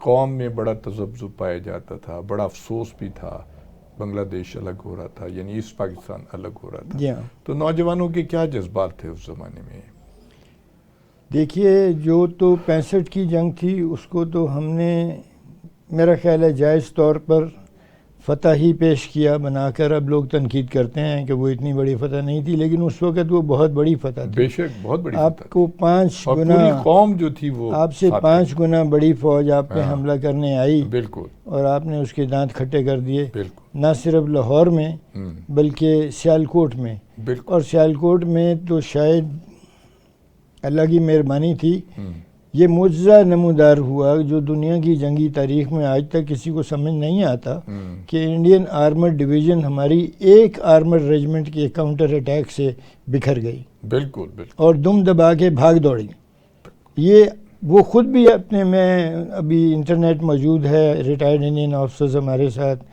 قوم میں بڑا تذبذب پایا جاتا تھا، بڑا افسوس بھی تھا، بنگلہ دیش الگ ہو رہا تھا، یعنی ایسٹ پاکستان الگ ہو رہا تھا، تو نوجوانوں کے کیا جذبات تھے اس زمانے میں؟ دیکھیے، جو تو 65 کی جنگ تھی اس کو تو ہم نے میرا خیال ہے جائز طور پر فتح ہی پیش کیا بنا کر. اب لوگ تنقید کرتے ہیں کہ وہ اتنی بڑی فتح نہیں تھی، لیکن اس وقت وہ بہت بڑی فتح تھی. بے شک بہت بڑی آپ کو 5 گنا، پوری قوم جو تھی وہ آپ سے 5 گنا بڑی فوج آپ پہ حملہ کرنے آئی، بالکل، اور آپ نے اس کے دانت کھٹے کر دیے. بالکل، نہ صرف لاہور میں بلکہ سیالکوٹ میں. بالکل. اور سیالکوٹ میں تو شاید اللہ کی مہربانی تھی، یہ معجزہ نمودار ہوا جو دنیا کی جنگی تاریخ میں آج تک کسی کو سمجھ نہیں آتا کہ انڈین آرمر ڈویژن ہماری ایک آرمر ریجمنٹ کے کاؤنٹر اٹیک سے بکھر گئی. بالکل بالکل. اور دم دبا کے بھاگ دوڑی. یہ وہ خود بھی اپنے میں ابھی انٹرنیٹ موجود ہے، ریٹائرڈ انڈین آفیسرز ہمارے ساتھ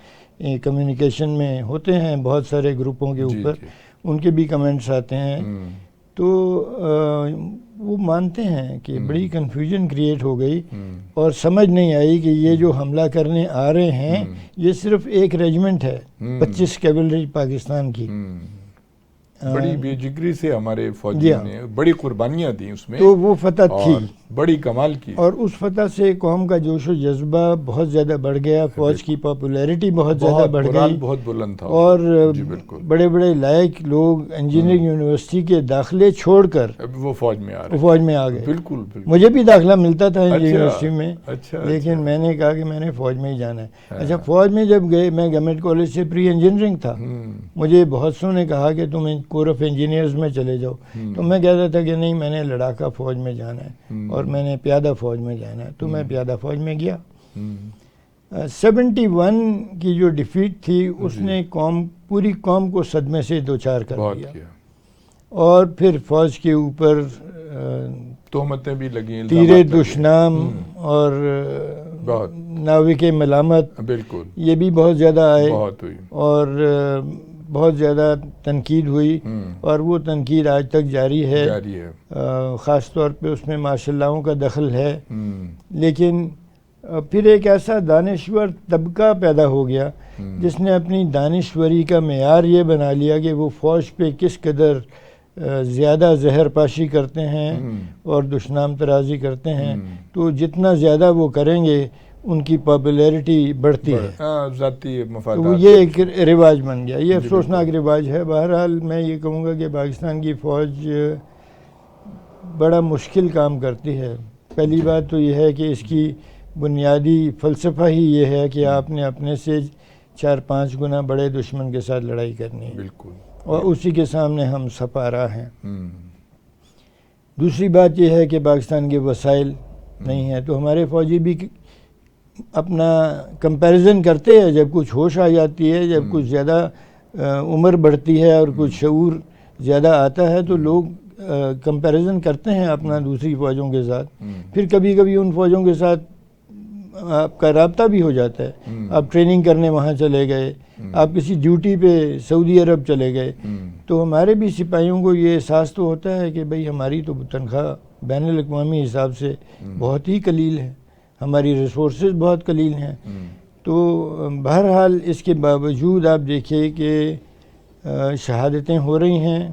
کمیونیکیشن میں ہوتے ہیں بہت سارے گروپوں کے اوپر، ان کے بھی کمنٹس آتے ہیں. تو وہ مانتے ہیں کہ بڑی کنفیوژن کریٹ ہو گئی اور سمجھ نہیں آئی کہ یہ جو حملہ کرنے آ رہے ہیں یہ صرف ایک ریجمنٹ ہے 25 کیولری پاکستان کی. بڑی بے جگری سے ہمارے فوجیوں نے بڑی قربانیاں دی اس میں، تو وہ فتح تھی، بڑی کمال کی. اور اس فتح سے قوم کا جوش و جذبہ بہت زیادہ بڑھ گیا، فوج کی پاپولیرٹی بہت زیادہ بڑھ گئی، بہت بلند تھا، اور بڑے بڑے لائق لوگ انجینئرنگ یونیورسٹی کے داخلے چھوڑ کر وہ فوج میں آ گئے. بالکل بالکل. مجھے بھی داخلہ ملتا تھا انجینئرنگ یونیورسٹی میں، لیکن میں نے کہا کہ میں نے فوج میں ہی جانا ہے. اچھا، فوج میں جب گئے، میں گورنمنٹ کالج سے پری انجینئرنگ تھا، مجھے بہت سو نے کہا کہ تم کور آف انجینئرز میں چلے جاؤ، تو میں کہتا تھا کہ نہیں، میں نے لڑاکا فوج میں جانا ہے اور میں نے پیادہ فوج میں جانا ہے. تو میں پیادہ فوج میں گیا. 71 کی جو ڈیفیٹ تھی اس نے پوری قوم کو صدمے سے دوچار کر دیا، اور پھر فوج کے اوپر تہمتیں بھی لگیں، تیرے دشنام اور ناوک ملامت، بالکل، یہ بھی بہت زیادہ آئے، بہت ہوئی، اور بہت زیادہ تنقید ہوئی، اور وہ تنقید آج تک جاری ہے. خاص طور پہ اس میں ماشاء اللہ کا دخل ہے. لیکن پھر ایک ایسا دانشور طبقہ پیدا ہو گیا جس نے اپنی دانشوری کا معیار یہ بنا لیا کہ وہ فوج پہ کس قدر زیادہ زہر پاشی کرتے ہیں اور دشنام ترازی کرتے ہیں. تو جتنا زیادہ وہ کریں گے ان کی پاپولیرٹی بڑھتی ہے، ذاتی مفادات. تو یہ ایک رواج بن گیا، یہ افسوسناک رواج ہے. بہرحال میں یہ کہوں گا کہ پاکستان کی فوج بڑا مشکل کام کرتی ہے. پہلی بات تو یہ ہے کہ اس کی بنیادی فلسفہ ہی یہ ہے کہ آپ نے اپنے سے 4-5 گنا بڑے دشمن کے ساتھ لڑائی کرنی ہے، بالکل، اور اسی کے سامنے ہم سپارہ ہیں. دوسری بات یہ ہے کہ پاکستان کے وسائل نہیں ہیں، تو ہمارے فوجی بھی اپنا کمپیریزن کرتے ہیں. جب کچھ ہوش آ جاتی ہے، جب کچھ زیادہ عمر بڑھتی ہے اور کچھ شعور زیادہ آتا ہے، تو لوگ کمپیریزن کرتے ہیں اپنا دوسری فوجوں کے ساتھ. پھر کبھی کبھی ان فوجوں کے ساتھ آپ کا رابطہ بھی ہو جاتا ہے. آپ ٹریننگ کرنے وہاں چلے گئے، آپ کسی ڈیوٹی پہ سعودی عرب چلے گئے، تو ہمارے بھی سپاہیوں کو یہ احساس تو ہوتا ہے کہ بھئی ہماری تو تنخواہ بین الاقوامی حساب سے بہت ہی قلیل ہے، ہماری ریسورسز بہت قلیل ہیں. تو بہرحال اس کے باوجود آپ دیکھیے کہ شہادتیں ہو رہی ہیں،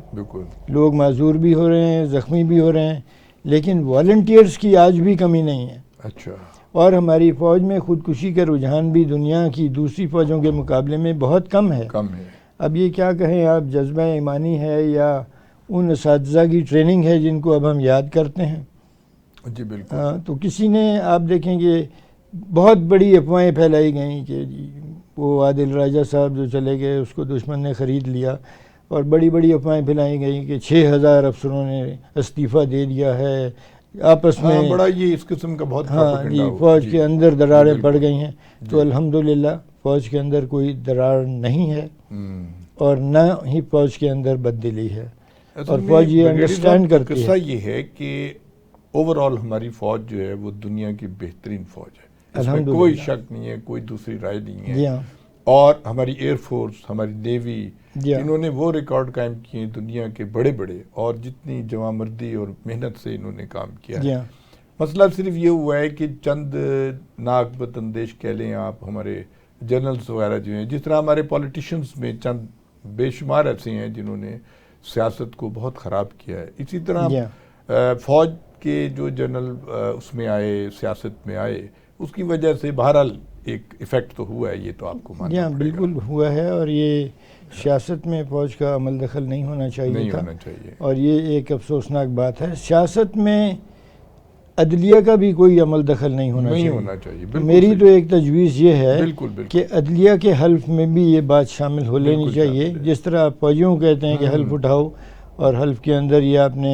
لوگ معذور بھی ہو رہے ہیں، زخمی بھی ہو رہے ہیں، لیکن والنٹیئرز کی آج بھی کمی نہیں ہے. اچھا. اور ہماری فوج میں خودکشی کا رجحان بھی دنیا کی دوسری فوجوں کے مقابلے میں بہت کم ہے. اب یہ کیا کہیں آپ، جذبہ ایمانی ہے یا ان اساتذہ کی ٹریننگ ہے جن کو اب ہم یاد کرتے ہیں. جی بالکل. تو کسی نے، آپ دیکھیں کہ بہت بڑی افواہیں پھیلائی گئیں کہ وہ عادل راجہ صاحب جو چلے گئے اس کو دشمن نے خرید لیا، اور بڑی بڑی افواہیں پھیلائی گئیں کہ 6000 افسروں نے استعفیٰ دے دیا ہے آپس میں. بڑا یہ اس قسم کا بہت جی، فوج کے اندر دراڑیں پڑ گئی ہیں. تو الحمدللہ فوج کے اندر کوئی دراڑ نہیں ہے، اور نہ ہی فوج کے اندر بددلی ہے، اور فوج یہ انڈرسٹینڈ کرتی ہے. قصہ یہ ہے کہ اوورآل ہماری فوج جو ہے وہ دنیا کی بہترین فوج ہے، اس میں کوئی شک نہیں ہے، کوئی دوسری رائے نہیں ہے. اور ہماری ایئر فورس، ہماری نیوی، انہوں نے وہ ریکارڈ قائم کیے دنیا کے بڑے بڑے، اور جتنی جوان مردی اور محنت سے انہوں نے کام کیا ہے. مسئلہ صرف یہ ہوا ہے کہ چند ناک بتندیش کہہ لیں آپ ہمارے جنرلز وغیرہ جو ہیں، جس طرح ہمارے پولیٹیشنز میں چند بے شمار ایسے ہیں جنہوں نے سیاست کو بہت خراب کیا ہے، اسی طرح فوج کے جو جنرل اس میں آئے، سیاست میں آئے، اس کی وجہ سے بہرحال ایک ایفیکٹ تو ہوا ہے، یہ تو آپ کو ماننا پڑے گا۔ بالکل ہوا ہے، اور یہ سیاست میں فوج کا عمل دخل نہیں ہونا چاہیے تھا، اور یہ ایک افسوسناک بات ہے۔ سیاست میں عدلیہ کا بھی کوئی عمل دخل نہیں ہونا چاہیے۔ میری تو ایک تجویز یہ ہے کہ عدلیہ کے حلف میں بھی یہ بات شامل ہو لینی چاہیے، جس طرح آپ فوجیوں کو کہتے ہیں کہ حلف اٹھاؤ، اور حلف کے اندر یہ آپ نے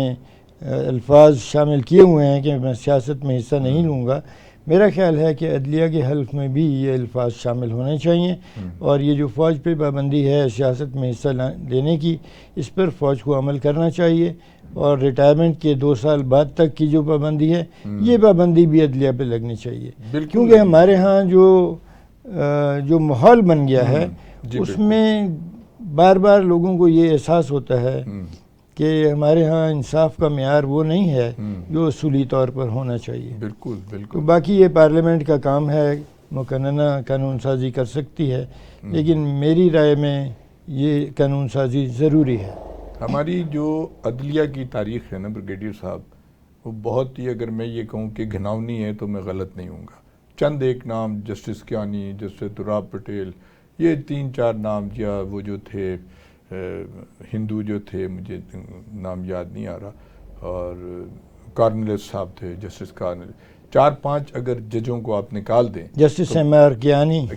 الفاظ شامل کیے ہوئے ہیں کہ میں سیاست میں حصہ نہیں لوں گا۔ میرا خیال ہے کہ عدلیہ کے حلف میں بھی یہ الفاظ شامل ہونے چاہیے، اور یہ جو فوج پہ پابندی ہے سیاست میں حصہ لینے کی، اس پر فوج کو عمل کرنا چاہیے، اور ریٹائرمنٹ کے 2 سال بعد تک کی جو پابندی ہے، یہ پابندی بھی عدلیہ پہ لگنی چاہیے، کیونکہ ہمارے ہاں جو ماحول بن گیا ہے اس میں بار بار لوگوں کو یہ احساس ہوتا ہے کہ ہمارے ہاں انصاف کا معیار وہ نہیں ہے جو اصولی طور پر ہونا چاہیے۔ بالکل تو باقی یہ پارلیمنٹ کا کام ہے، مقننہ قانون سازی کر سکتی ہے، لیکن میری رائے میں یہ قانون سازی ضروری ہے۔ ہماری جو عدلیہ کی تاریخ ہے نا بریگیڈیئر صاحب، وہ بہت ہی، اگر میں یہ کہوں کہ گھناؤنی ہے تو میں غلط نہیں ہوں گا۔ چند ایک نام، جسٹس کیانی، جسٹس دوراب پٹیل، یہ 3-4 نام، یا وہ جو تھے ہندو جو تھے، مجھے نام یاد نہیں آ رہا، اور کارنلس صاحب تھے، جسٹس کارنلس، 4-5 اگر ججوں کو آپ نکال دیں، جسٹس ایم.آر.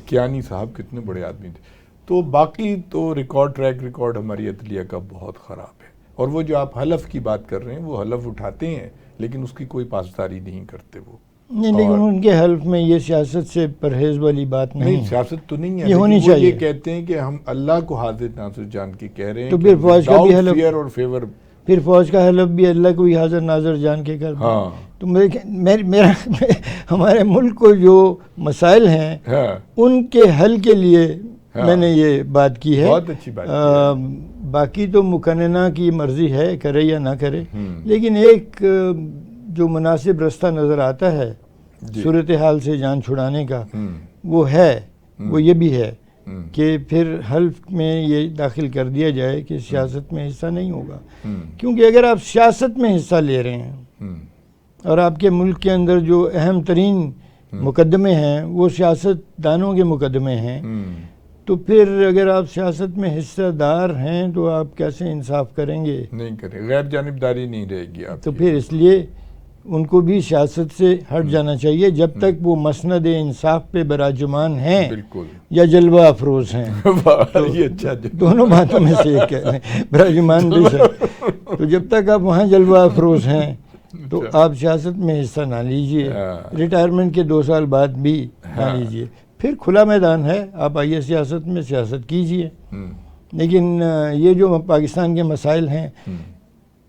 کیانی صاحب کتنے بڑے آدمی تھے، تو باقی تو ٹریک ریکارڈ ہماری عدلیہ کا بہت خراب ہے۔ اور وہ جو آپ حلف کی بات کر رہے ہیں، وہ حلف اٹھاتے ہیں لیکن اس کی کوئی پاسداری نہیں کرتے وہ۔ نہیں، لیکن ان کے حلف میں یہ سیاست سے پرہیز والی بات نہیں، سیاست تو نہیں ہے، یہ ہونی چاہیے۔ یہ کہتے ہیں کہ ہم اللہ کو حاضر ناظر جان کے کہہ رہے ہیں، تو پھر فوج کا بھی حلف، اور فیور، پھر فوج کا حلف بھی اللہ کو ہی حاضر ناظر جان کے کر دیں۔ تو میرا ہمارے ملک کو جو مسائل ہیں ان کے حل کے لیے میں نے یہ بات کی ہے۔ بہت اچھی بات ہے۔ باقی تو مقننہ کی مرضی ہے، کرے یا نہ کرے، لیکن ایک جو مناسب رستہ نظر آتا ہے صورتحال سے جان چھڑانے کا، وہ یہ بھی ہے کہ پھر حلف میں یہ داخل کر دیا جائے کہ سیاست میں حصہ نہیں ہوگا، کیونکہ اگر آپ سیاست میں حصہ لے رہے ہیں اور آپ کے ملک کے اندر جو اہم ترین مقدمے ہیں وہ سیاست دانوں کے مقدمے ہیں، تو پھر اگر آپ سیاست میں حصہ دار ہیں تو آپ کیسے انصاف کریں گے؟ نہیں کریں، غیر جانبداری نہیں رہے گی آپ۔ تو پھر اس لیے ان کو بھی سیاست سے ہٹ جانا چاہیے جب تک وہ مسند انصاف پہ براجمان ہیں یا جلوہ افروز ہیں۔ دونوں باتوں میں سے ایک ہے، براجمان بھی سے۔ تو جب تک آپ وہاں جلوہ افروز ہیں تو آپ سیاست میں حصہ نہ لیجئے، ریٹائرمنٹ کے 2 سال بعد بھی نہ لیجئے، پھر کھلا میدان ہے، آپ آئیے سیاست میں سیاست کیجئے۔ لیکن یہ جو پاکستان کے مسائل ہیں،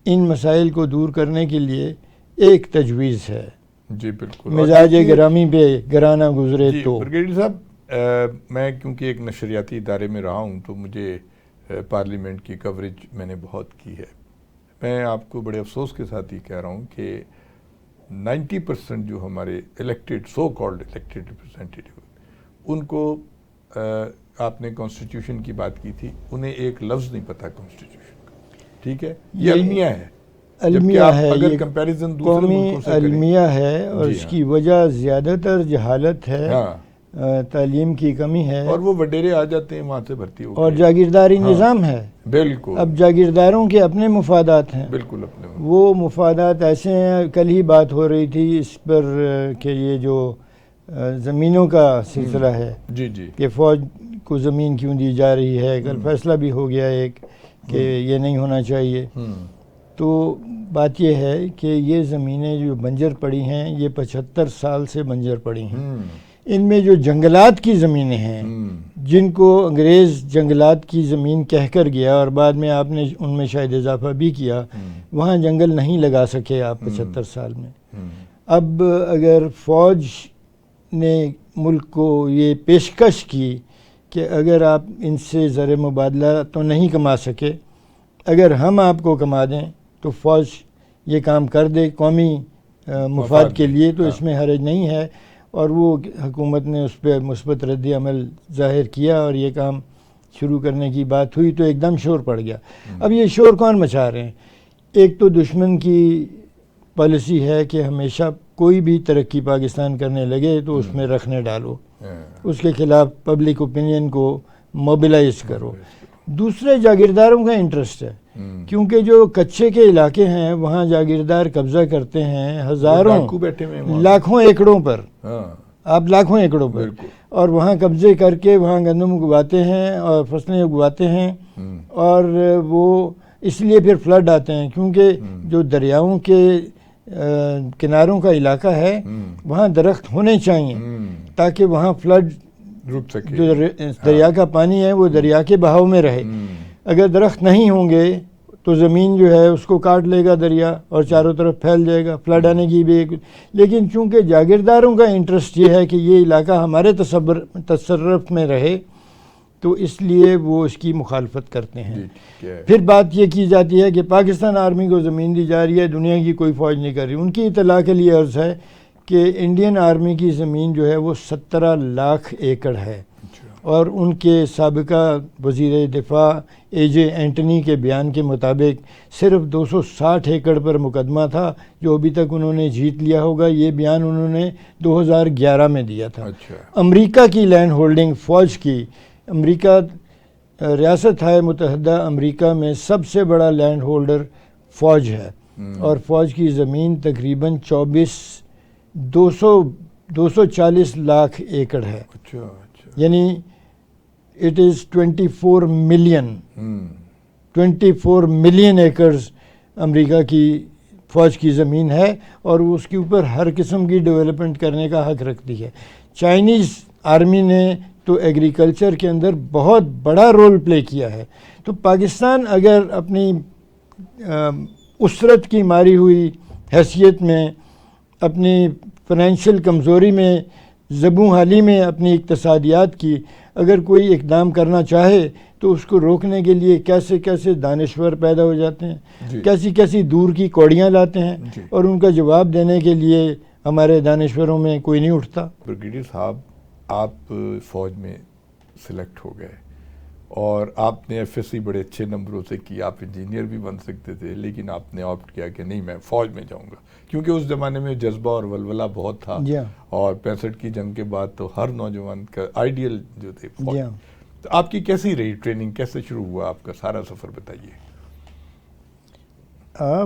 ان مسائل کو دور کرنے کے لیے ایک تجویز ہے، جی بالکل، مزاج گرامی پہ گرانہ گزرے تو۔ بریگیڈیئر صاحب، میں کیونکہ ایک نشریاتی ادارے میں رہا ہوں تو مجھے پارلیمنٹ کی کوریج میں نے بہت کی ہے۔ میں آپ کو بڑے افسوس کے ساتھ ہی کہہ رہا ہوں کہ 90% جو ہمارے الیکٹڈ، سو کالڈ الیکٹڈ ریپرزینٹیٹیو، ان کو آپ نے کانسٹیٹیوشن کی بات کی تھی، انہیں ایک لفظ نہیں پتا کانسٹیٹیوشن کا، ٹھیک ہے؟ یہ المیہ ہے، المیہ ہے، اگر کمپیریزن دوسرے ملکوں سے المیہ ہے، اور اس کی وجہ زیادہ تر جہالت ہے، تعلیم کی کمی ہے، اور وہ وڈیرے آ جاتے ہیں وہاں سے بھرتی ہو، اور جاگیرداری نظام ہے۔ بالکل، اب جاگیرداروں کے اپنے مفادات ہیں، بالکل اپنے وہ مفادات ایسے ہیں۔ کل ہی بات ہو رہی تھی اس پر کہ یہ جو زمینوں کا سلسلہ ہے، جی جی، کہ فوج کو زمین کیوں دی جا رہی ہے، کل فیصلہ بھی ہو گیا ایک کہ یہ نہیں ہونا چاہیے۔ تو بات یہ ہے کہ یہ زمینیں جو بنجر پڑی ہیں، یہ 75 سال سے بنجر پڑی ہیں۔ ان میں جو جنگلات کی زمینیں ہیں، جن کو انگریز جنگلات کی زمین کہہ کر گیا، اور بعد میں آپ نے ان میں شاید اضافہ بھی کیا، وہاں جنگل نہیں لگا سکے آپ 75 سال میں۔ اب اگر فوج نے ملک کو یہ پیشکش کی کہ اگر آپ ان سے زر مبادلہ تو نہیں کما سکے، اگر ہم آپ کو کما دیں تو فوج یہ کام کر دے، قومی مفاد کے لیے، تو اس میں حرج نہیں ہے، اور وہ حکومت نے اس پہ مثبت رد عمل ظاہر کیا اور یہ کام شروع کرنے کی بات ہوئی تو ایک دم شور پڑ گیا۔ اب یہ شور کون مچا رہے ہیں؟ ایک تو دشمن کی پالیسی ہے کہ ہمیشہ کوئی بھی ترقی پاکستان کرنے لگے تو اس میں رکھنے ڈالو، اس کے خلاف پبلک اوپینین کو موبلائز کرو۔ دوسرے جاگیرداروں کا انٹرسٹ ہے، کیونکہ جو کچے کے علاقے ہیں وہاں جاگیردار قبضہ کرتے ہیں ہزاروں لاکھوں ایکڑوں پر، آپ لاکھوں ایکڑوں پر، اور وہاں قبضے کر کے وہاں گندم اگواتے ہیں اور فصلیں اگواتے ہیں، اور وہ اس لیے پھر فلڈ آتے ہیں، کیونکہ جو دریاؤں کے کناروں کا علاقہ ہے وہاں درخت ہونے چاہیے تاکہ وہاں فلڈ رک سکے، جو دریا کا پانی ہے وہ دریا کے بہاؤ میں رہے۔ اگر درخت نہیں ہوں گے تو زمین جو ہے اس کو کاٹ لے گا دریا اور چاروں طرف پھیل جائے گا، فلڈ آنے کی بھی ایک، لیکن چونکہ جاگیرداروں کا انٹرسٹ یہ ہے کہ یہ علاقہ ہمارے تصرف میں رہے تو اس لیے وہ اس کی مخالفت کرتے ہیں۔ پھر بات یہ کی جاتی ہے کہ پاکستان آرمی کو زمین دی جا رہی ہے، دنیا کی کوئی فوج نہیں کر رہی۔ ان کی اطلاع کے لیے عرض ہے کہ انڈین آرمی کی زمین جو ہے وہ 17 لاکھ ایکڑ ہے، اور ان کے سابقہ وزیر دفاع اے جے اینٹنی کے بیان کے مطابق صرف 260 ایکڑ پر مقدمہ تھا جو ابھی تک انہوں نے جیت لیا ہوگا۔ یہ بیان انہوں نے 2011 میں دیا تھا۔ امریکہ کی لینڈ ہولڈنگ فوج کی، امریکہ ریاست ہائے متحدہ امریکہ میں سب سے بڑا لینڈ ہولڈر فوج ہے، اور فوج کی زمین تقریباً 240 لاکھ ایکڑ ہے، یعنی اٹ از 24 ملین ایکڑز امریکہ کی فوج کی زمین ہے، اور وہ اس کے اوپر ہر قسم کی ڈیولپمنٹ کرنے کا حق رکھتی ہے۔ چائنیز آرمی نے تو ایگریکلچر کے اندر بہت بڑا رول پلے کیا ہے، تو پاکستان اگر اپنی اسرت کی ماری ہوئی حیثیت میں، اپنی فائنینشیل کمزوری میں، زبوں حالی میں اپنی اقتصادیات کی اگر کوئی اقدام کرنا چاہے تو اس کو روکنے کے لیے کیسے کیسے دانشور پیدا ہو جاتے ہیں، کیسی کیسی دور کی کوڑیاں لاتے ہیں، اور ان کا جواب دینے کے لیے ہمارے دانشوروں میں کوئی نہیں اٹھتا۔ بریگیڈیئر صاحب، آپ فوج میں سلیکٹ ہو گئے اور آپ نے ایف ایس سی بڑے اچھے نمبروں سے کی، آپ انجینئر بھی بن سکتے تھے، لیکن آپ نے آپٹ کیا کہ نہیں میں فوج میں جاؤں گا، کیونکہ اس زمانے میں جذبہ اور ولولہ بہت تھا، اور 65 کی جنگ کے بعد تو ہر نوجوان کا آئیڈیل جو تھے فوج۔ تو آپ کی کیسی رہی ٹریننگ، کیسے شروع ہوا آپ کا سارا سفر بتائیے۔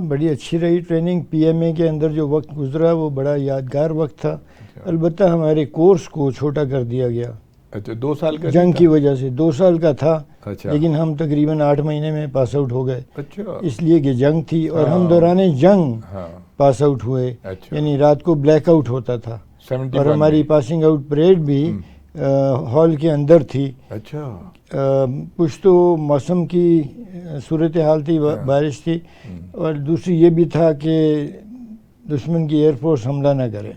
بڑی اچھی رہی ٹریننگ، پی ایم اے کے اندر جو وقت گزرا وہ بڑا یادگار وقت تھا، البتہ ہمارے کورس کو چھوٹا کر دیا گیا۔ اچھا، 2 سال کا جنگ کی وجہ سے 2 سال کا تھا، لیکن ہم تقریباً 8 مہینے میں پاس آؤٹ ہو گئے، اس لیے کہ جنگ تھی، اور ہم دوران جنگ پاس آؤٹ ہوئے، یعنی رات کو بلیک آؤٹ ہوتا تھا، اور ہماری پاسنگ آؤٹ پریڈ بھی ہال کے اندر تھی۔ کچھ تو موسم کی صورتحال تھی، بارش تھی، اور دوسری یہ بھی تھا کہ دشمن کی ایئر فورس حملہ نہ کرے۔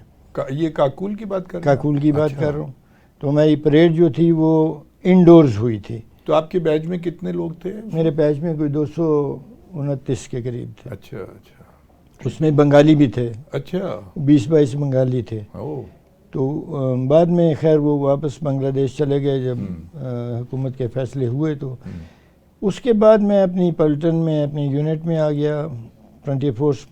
یہ کاکول کی بات کر رہے ہیں؟ کاکول کی بات کر رہا ہوں۔ تو ہماری پریڈ جو تھی وہ انڈورز ہوئی تھی۔ تو آپ کے بیچ میں کتنے لوگ تھے؟ میرے بیچ میں کوئی 229 کے قریب تھے۔ اچھا اچھا، اس میں بنگالی بھی تھے، اچھا 20-22 بنگالی تھے۔ تو بعد میں خیر وہ واپس بنگلہ دیش چلے گئے جب حکومت کے فیصلے ہوئے، تو اس کے بعد میں اپنی پلٹن میں اپنی یونٹ میں آ گیا، فرنٹیئر فورس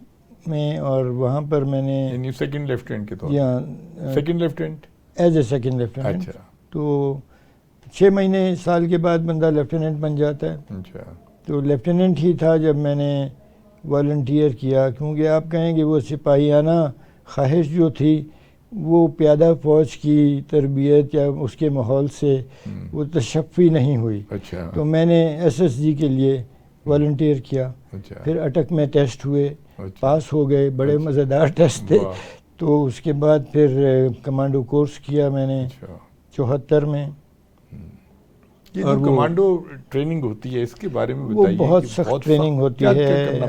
میں، اور وہاں پر میں نے سیکنڈ لیفٹیننٹ کے طور پر، second lieutenant as a second lieutenant. تو 6 مہینے سال کے بعد بندہ لیفٹیننٹ بن جاتا ہے۔ تو لیفٹیننٹ ہی تھا جب میں نے والنٹیئر کیا، کیونکہ آپ کہیں کہ وہ سپاہیانہ خواہش جو تھی وہ پیادہ فوج کی تربیت یا اس کے ماحول سے وہ تشفی نہیں ہوئی۔ تو میں نے ایس ایس جی کے لیے والنٹیئر کیا، پھر اٹک میں ٹیسٹ ہوئے، پاس ہو گئے، بڑے مزیدار ٹیسٹ تھے۔ تو اس کے بعد پھر کمانڈو کورس کیا میں نے 74 میں۔ اور کمانڈو ٹریننگ ہوتی ہے، اس کے بارے میں بتائیے۔ وہ بہت سخت ٹریننگ ہوتی ہے،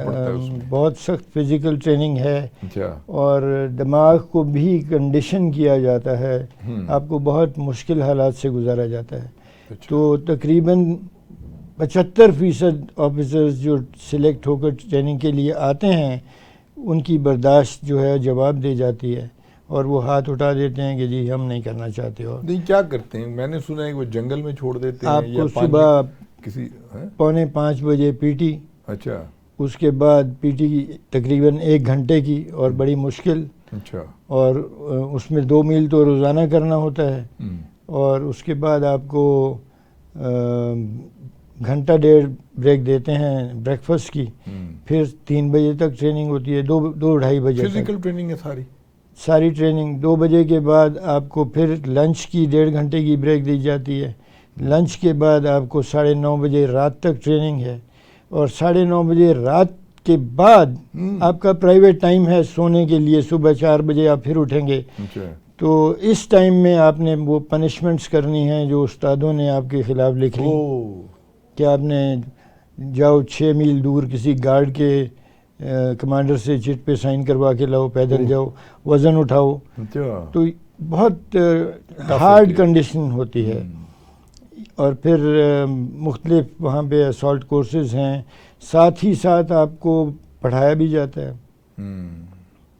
بہت سخت فزیکل ٹریننگ ہے، اور دماغ کو بھی کنڈیشن کیا جاتا ہے، آپ کو بہت مشکل حالات سے گزارا جاتا ہے۔ تو تقریباً 75% آفیسرز جو سلیکٹ ہو کر ٹریننگ کے لیے آتے ہیں ان کی برداشت جو ہے جواب دے جاتی ہے اور وہ ہاتھ اٹھا دیتے ہیں کہ جی ہم نہیں کرنا چاہتے. اور نہیں کیا کرتے ہیں؟ میں نے سنا ہے کہ وہ جنگل میں چھوڑ دیتے ہیں آپ کو صبح کسی 4:45 بجے پی ٹی. اچھا. اس کے بعد پی ٹی تقریباً 1 گھنٹے کی اور بڑی مشکل. اچھا. اور اس میں 2 میل تو روزانہ کرنا ہوتا ہے. اور اس کے بعد آپ کو 1.5 گھنٹہ بریک دیتے ہیں بریک فاسٹ کی. پھر 3 بجے تک ٹریننگ ہوتی ہے, 2-2:30 بجے فزیکل ٹریننگ ہے ساری ٹریننگ. 2 بجے کے بعد آپ کو پھر لنچ کی 1.5 گھنٹے کی بریک دی جاتی ہے. لنچ کے بعد آپ کو 9:30 بجے رات تک ٹریننگ ہے. اور 9:30 بجے رات کے بعد آپ کا پرائیویٹ ٹائم ہے سونے کے لیے. صبح 4 بجے آپ پھر اٹھیں گے. تو اس ٹائم میں آپ نے وہ پنشمنٹس کرنی ہیں جو استادوں نے آپ کے خلاف لکھ لی کہ آپ نے جاؤ 6 میل دور کسی گارڈ کے کمانڈر سے چٹ پہ سائن کروا کے لاؤ, پیدل جاؤ, وزن اٹھاؤ. تو بہت ہارڈ کنڈیشن ہوتی ہے. اور پھر مختلف وہاں پہ اسالٹ کورسز ہیں. ساتھ ہی ساتھ آپ کو پڑھایا بھی جاتا ہے.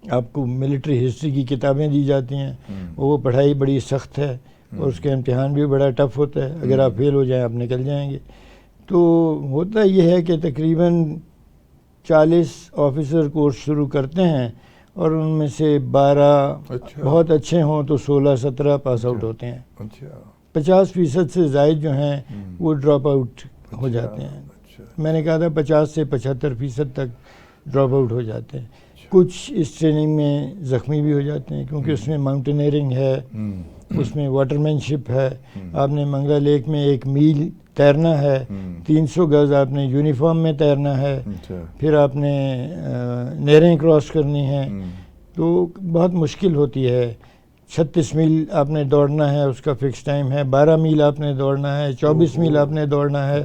آپ کو ملٹری ہسٹری کی کتابیں دی جاتی ہیں. وہ پڑھائی بڑی سخت ہے اور اس کا امتحان بھی بڑا ٹف ہوتا ہے. اگر آپ فیل ہو جائیں آپ نکل جائیں گے. تو ہوتا یہ ہے کہ تقریباً 40 آفیسر کورس شروع کرتے ہیں اور ان میں سے 12 بہت اچھے ہوں تو 16-17 پاس آؤٹ ہوتے ہیں. 50% سے زائد جو ہیں وہ ڈراپ آؤٹ ہو جاتے ہیں. میں نے کہا تھا 50 سے 75% تک ڈراپ آؤٹ ہو جاتے ہیں. کچھ اس ٹریننگ میں زخمی بھی ہو جاتے ہیں کیونکہ اس میں ماؤنٹینئرنگ ہے, اس میں واٹر مین شپ ہے. آپ نے منگلا لیک میں 1 میل تیرنا ہے, 300 گز آپ نے یونیفارم میں تیرنا ہے. پھر آپ نے نہریں کراس کرنی ہیں تو بہت مشکل ہوتی ہے. 36 میل آپ نے دوڑنا ہے, اس کا فکس ٹائم ہے. 12 میل آپ نے دوڑنا ہے, 24 میل آپ نے دوڑنا ہے.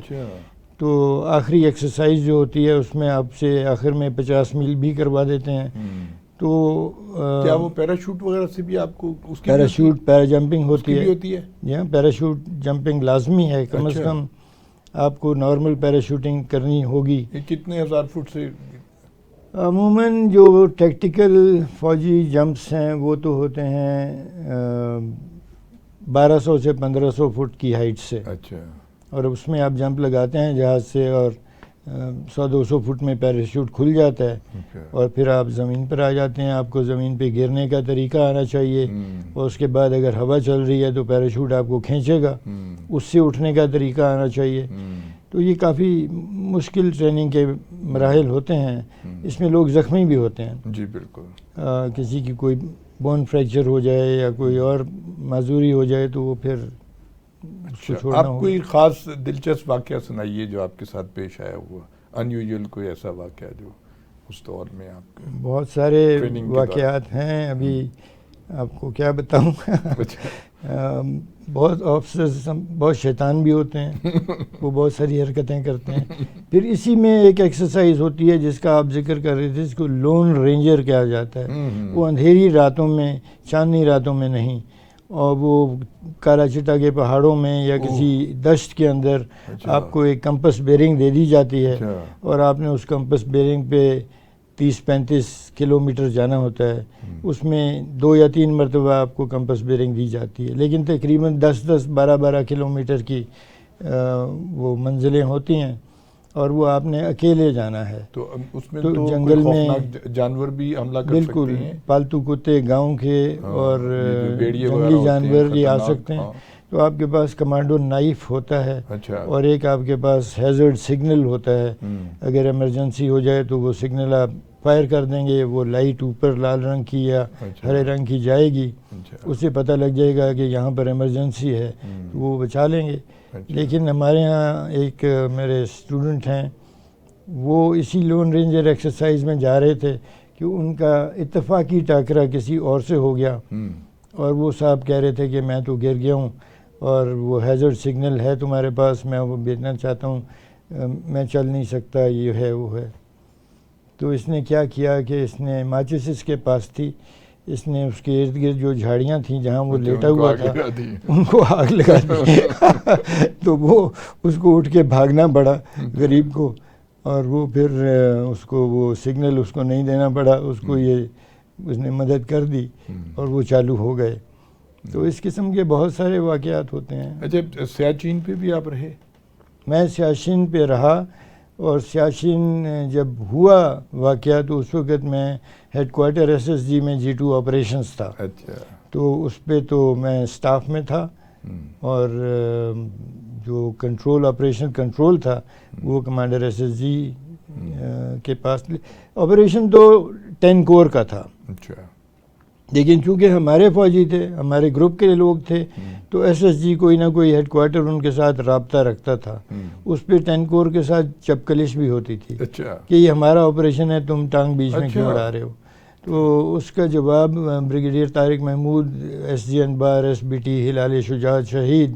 تو آخری ایکسرسائز جو ہوتی ہے اس میں آپ سے آخر میں 50 میل بھی کروا دیتے ہیں. تو کیا وہ پیراشوٹ وغیرہ سے بھی آپ کو پیراشوٹ پیرا جمپنگ ہوتی ہے؟ جی ہاں, پیراشوٹ جمپنگ لازمی ہے. کم از کم آپ کو نارمل پیراشوٹنگ کرنی ہوگی. کتنے ہزار فٹ سے؟ عموماً جو ٹیکٹیکل فوجی جمپس ہیں وہ تو ہوتے ہیں 1200 سے 1500 فٹ کی ہائٹ سے. اچھا. اور اس میں آپ جمپ لگاتے ہیں جہاز سے اور 100-200 فٹ میں پیراشوٹ کھل جاتا ہے اور پھر آپ زمین پر آ جاتے ہیں. آپ کو زمین پہ گرنے کا طریقہ آنا چاہیے اور اس کے بعد اگر ہوا چل رہی ہے تو پیراشوٹ آپ کو کھینچے گا, اس سے اٹھنے کا طریقہ آنا چاہیے. تو یہ کافی مشکل ٹریننگ کے مراحل ہوتے ہیں. اس میں لوگ زخمی بھی ہوتے ہیں. جی بالکل. کسی کی کوئی بون فریکچر ہو جائے یا کوئی اور معذوری ہو جائے تو وہ پھر آپ کوئی خاص دلچسپ واقعہ سنائیے جو آپ کے ساتھ پیش آیا ہوا, ان یوزول کوئی ایسا واقعہ جو اس دور میں آپ کے. بہت سارے واقعات ہیں, ابھی آپ کو کیا بتاؤں. بہت آفیسرز بہت شیطان بھی ہوتے ہیں, وہ بہت ساری حرکتیں کرتے ہیں. پھر اسی میں ایک ایکسرسائز ہوتی ہے جس کا آپ ذکر کر رہے تھے, اس کو لون رینجر کہا جاتا ہے. وہ اندھیری راتوں میں, چاندنی راتوں میں نہیں, اور وہ کالا چٹا کے پہاڑوں میں یا کسی دشت کے اندر آپ کو ایک کمپس بیرنگ دے دی جاتی ہے اور آپ نے اس کمپس بیرنگ پہ 30-35 کلومیٹر جانا ہوتا ہے. اس میں 2 یا 3 مرتبہ آپ کو کمپس بیرنگ دی جاتی ہے, لیکن تقریباً 10-12 کلومیٹر کی وہ منزلیں ہوتی ہیں اور وہ آپ نے اکیلے جانا ہے. تو اس میں تو جنگل میں جانور بھی حملہ کر سکتے ہیں؟ بالکل, پالتو کتے گاؤں کے اور جنگلی جانور یہ آ سکتے ہیں. تو آپ کے پاس کمانڈو نائف ہوتا ہے اور ایک آپ کے پاس ہیزرڈ سگنل ہوتا ہے. اگر ایمرجنسی ہو جائے تو وہ سگنل آپ فائر کر دیں گے, وہ لائٹ اوپر لال رنگ کی یا ہرے رنگ کی جائے گی, اسے پتہ لگ جائے گا کہ یہاں پر ایمرجنسی ہے, وہ بچا لیں گے. لیکن ہمارے ہاں ایک میرے اسٹوڈنٹ ہیں, وہ اسی لون رینجر ایکسرسائز میں جا رہے تھے کہ ان کا اتفاقی ٹاکرا کسی اور سے ہو گیا اور وہ صاحب کہہ رہے تھے کہ میں تو گر گیا ہوں اور وہ ہیزرڈ سگنل ہے تمہارے پاس, میں وہ بھیجنا چاہتا ہوں, میں چل نہیں سکتا, یہ ہے وہ ہے. تو اس نے کیا کیا کہ اس نے ماچس اس کے پاس تھی, اس نے اس کے ارد گرد جو جھاڑیاں تھیں جہاں وہ لیٹا ہوا تھا ان کو آگ لگا دی. تو وہ اس کو اٹھ کے بھاگنا پڑا غریب کو, اور وہ پھر اس کو وہ سگنل اس کو نہیں دینا پڑا، اس کو یہ اس نے مدد کر دی اور وہ چالو ہو گئے. تو اس قسم کے بہت سارے واقعات ہوتے ہیں. اچھا سیاچین پہ بھی آپ رہے؟ میں سیاچین پہ رہا، اور سیاچین جب ہوا واقعہ تو اس وقت میں ہیڈ کوارٹر SSG میں G2 آپریشنز تھا. اچھا. تو اس پہ تو میں سٹاف میں تھا، اور جو آپریشن کنٹرول تھا وہ کمانڈر SSG کے پاس. آپریشن تو 10 کور کا تھا. اچھا. لیکن چونکہ ہمارے فوجی تھے، ہمارے گروپ کے لوگ تھے، تو SSG کوئی نہ کوئی ہیڈ کوارٹر ان کے ساتھ رابطہ رکھتا تھا. اس پہ 10 کور کے ساتھ چپکلش بھی ہوتی تھی کہ یہ ہمارا آپریشن ہے، تم ٹانگ بیچ میں کیوں اڑا رہے ہو. تو اس کا جواب بریگیڈیئر طارق محمود SG انبار SBT ہلال شجاعت شہید،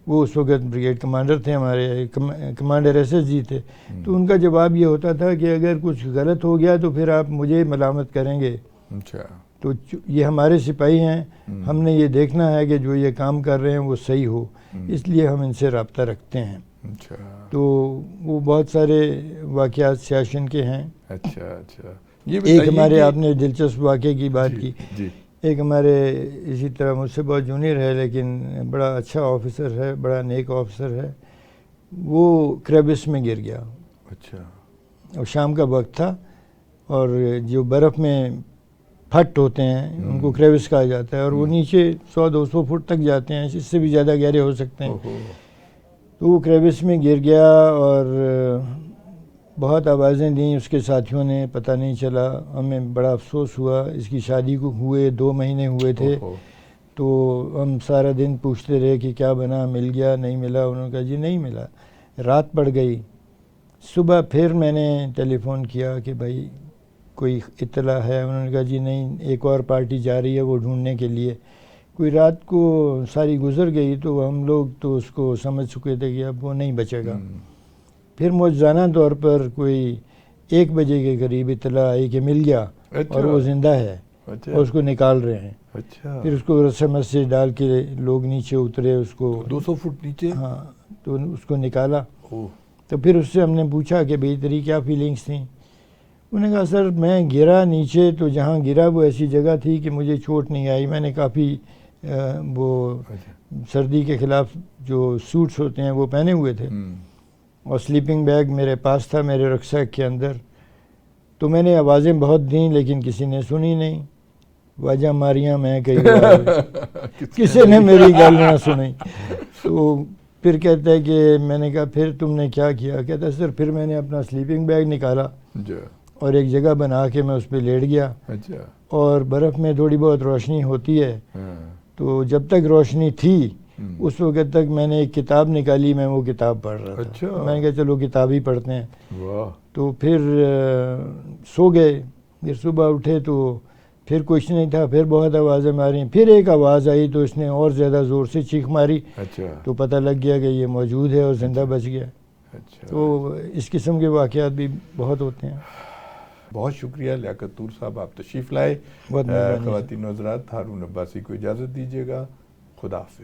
وہ اس وقت بریگیڈ کمانڈر تھے، ہمارے کمانڈر SSG تھے. تو ان کا جواب یہ ہوتا تھا کہ اگر کچھ غلط ہو گیا تو پھر آپ مجھے ملامت کریں گے. اچھا. تو یہ ہمارے سپاہی ہیں، ہم نے یہ دیکھنا ہے کہ جو یہ کام کر رہے ہیں وہ صحیح ہو، اس لیے ہم ان سے رابطہ رکھتے ہیں. اچھا. تو وہ بہت سارے واقعات سیاچن کے ہیں. اچھا اچھا. ایک ہمارے آپ نے دلچسپ واقعے کی بات کی. جی. ایک ہمارے اسی طرح مجھ سے بہت جونیئر ہے لیکن بڑا اچھا آفیسر ہے، بڑا نیک آفیسر ہے، وہ کریبس میں گر گیا. اچھا. اور شام کا وقت تھا، اور جو برف میں پھٹ ہوتے ہیں ان کو کریبس کہا جاتا ہے، اور وہ نیچے 100-200 فٹ تک جاتے ہیں، اس سے بھی زیادہ گہرے ہو سکتے ہیں. تو وہ کریبس میں گر گیا، اور بہت آوازیں دیں اس کے ساتھیوں نے، پتہ نہیں چلا. ہمیں بڑا افسوس ہوا. اس کی شادی کو ہوئے 2 مہینے ہوئے تھے. تو ہم سارا دن پوچھتے رہے کہ کیا بنا، مل گیا نہیں ملا. انہوں نے کہا جی نہیں ملا. رات پڑ گئی. صبح پھر میں نے ٹیلی فون کیا کہ بھائی کوئی اطلاع ہے. انہوں نے کہا جی نہیں، ایک اور پارٹی جا رہی ہے وہ ڈھونڈنے کے لیے. کوئی رات کو ساری گزر گئی تو ہم لوگ تو اس کو سمجھ چکے تھے کہ اب وہ نہیں بچے گا. پھر معجزانہ طور پر کوئی 1 بجے کے قریب اطلاع آئی کہ مل گیا اور وہ زندہ ہے، اور اس کو نکال رہے ہیں. پھر اس کو رسم سے ڈال کے لوگ نیچے اترے، اس کو 200 فٹ نیچے. ہاں، تو اس کو نکالا. تو پھر اس سے ہم نے پوچھا کہ بھئی تیری کیا فیلنگس تھیں. انہوں نے کہا سر میں گرا نیچے، تو جہاں گرا وہ ایسی جگہ تھی کہ مجھے چوٹ نہیں آئی. میں نے کافی وہ سردی کے خلاف جو سوٹس ہوتے ہیں وہ پہنے ہوئے تھے، اور سلیپنگ بیگ میرے پاس تھا میرے رکسیک کے اندر. تو میں نے آوازیں بہت دیں لیکن کسی نے سنی نہیں. واجہ ماریاں میں کئی بار کسی نے میری گل نہ سنی. تو پھر کہتا ہے کہ میں نے کہا پھر تم نے کیا کیا؟ کہتا ہے سر پھر میں نے اپنا سلیپنگ بیگ نکالا اور ایک جگہ بنا کے میں اس پہ لیٹ گیا. اور برف میں تھوڑی بہت روشنی ہوتی ہے، تو جب تک روشنی تھی اس وقت تک میں نے ایک کتاب نکالی، میں وہ کتاب پڑھ رہا تھا. میں نے کہا چلو کتاب ہی پڑھتے ہیں. تو پھر سو گئے. پھر صبح اٹھے تو پھر کچھ نہیں تھا. پھر بہت آوازیں ماری. پھر ایک آواز آئی تو اس نے اور زیادہ زور سے چیخ ماری. تو پتہ لگ گیا کہ یہ موجود ہے اور زندہ بچ گیا. تو اس قسم کے واقعات بھی بہت ہوتے ہیں. بہت شکریہ لیاقت طور صاحب، آپ تشریف لائے. خواتین و حضرات، ہارون عباسی کو اجازت دیجیے گا. خدا حافظ.